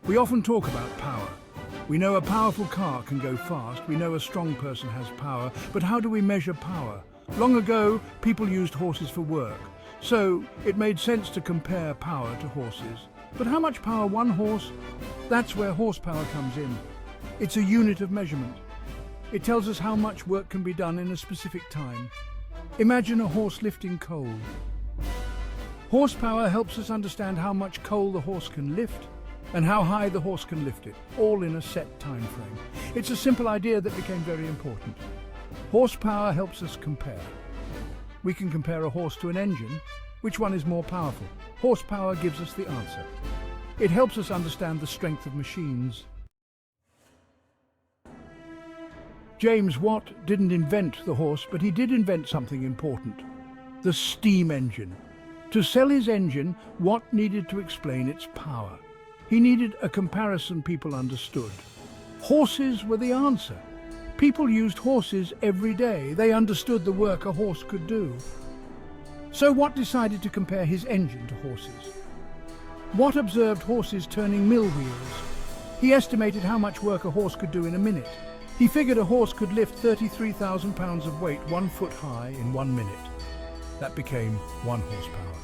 We often talk about power. We know a powerful car can go fast, we know a strong person has power, but how do we measure power? Long ago, people used horses for work, so it made sense to compare power to horses. But how much power one horse? That's where horsepower comes in. It's a unit of measurement. It tells us how much work can be done in a specific time. Imagine a horse lifting coal. Horsepower helps us understand how much coal the horse can lift and how high the horse can lift it, all in a set time frame. It's a simple idea that became very important. Horsepower helps us compare. We can compare a horse to an engine. Which one is more powerful? Horsepower gives us the answer. It helps us understand the strength of machines. James Watt didn't invent the horse, but he did invent something important: the steam engine. To sell his engine, Watt needed to explain its power. He needed a comparison people understood. Horses were the answer. People used horses every day. They understood the work a horse could do. So Watt decided to compare his engine to horses. Watt observed horses turning mill wheels. He estimated how much work a horse could do in a minute. He figured a horse could lift 33,000 pounds of weight 1 foot high in 1 minute. That became 1 horsepower.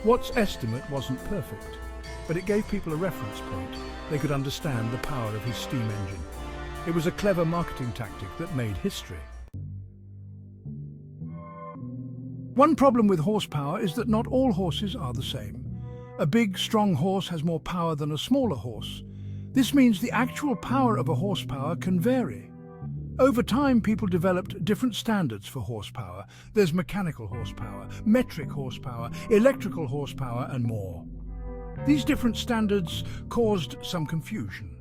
Watt's estimate wasn't perfect, but it gave people a reference point. They could understand the power of his steam engine. It was a clever marketing tactic that made history. One problem with horsepower is that not all horses are the same. A big, strong horse has more power than a smaller horse. This means the actual power of a horsepower can vary. Over time, people developed different standards for horsepower. There's mechanical horsepower, metric horsepower, electrical horsepower, and more. These different standards caused some confusion,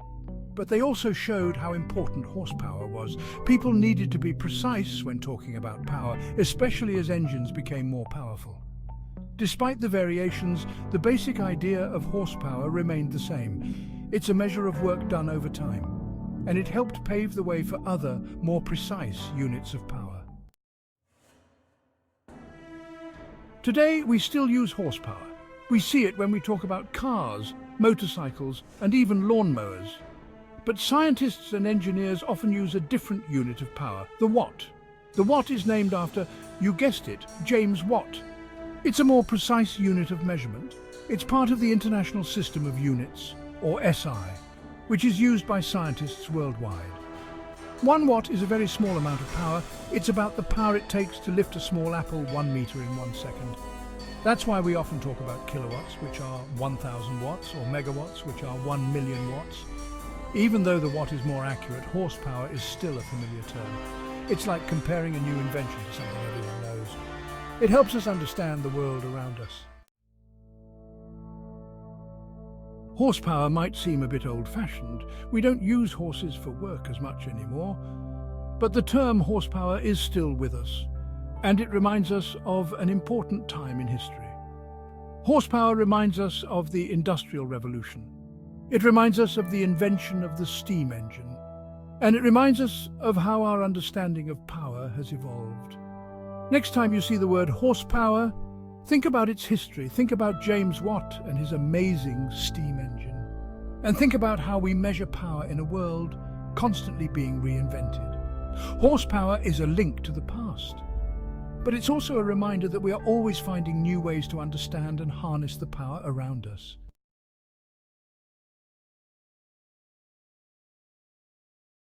but they also showed how important horsepower was. People needed to be precise when talking about power, especially as engines became more powerful. Despite the variations, the basic idea of horsepower remained the same. It's a measure of work done over time, and it helped pave the way for other, more precise units of power. Today, we still use horsepower. We see it when we talk about cars, motorcycles, and even lawnmowers. But scientists and engineers often use a different unit of power, the watt. The watt is named after, you guessed it, James Watt. It's a more precise unit of measurement. It's part of the International System of Units, or SI, which is used by scientists worldwide. 1 watt is a very small amount of power. It's about the power it takes to lift a small apple 1 meter in 1 second. That's why we often talk about kilowatts, which are 1,000 watts, or megawatts, which are 1 million watts. Even though the watt is more accurate, horsepower is still a familiar term. It's like comparing a new invention to something everyone knows. It helps us understand the world around us. Horsepower might seem a bit old-fashioned. We don't use horses for work as much anymore. But the term horsepower is still with us, and it reminds us of an important time in history. Horsepower reminds us of the Industrial Revolution. It reminds us of the invention of the steam engine. And it reminds us of how our understanding of power has evolved. Next time you see the word horsepower, think about its history. Think about James Watt and his amazing steam engine. And think about how we measure power in a world constantly being reinvented. Horsepower is a link to the past. But it's also a reminder that we are always finding new ways to understand and harness the power around us.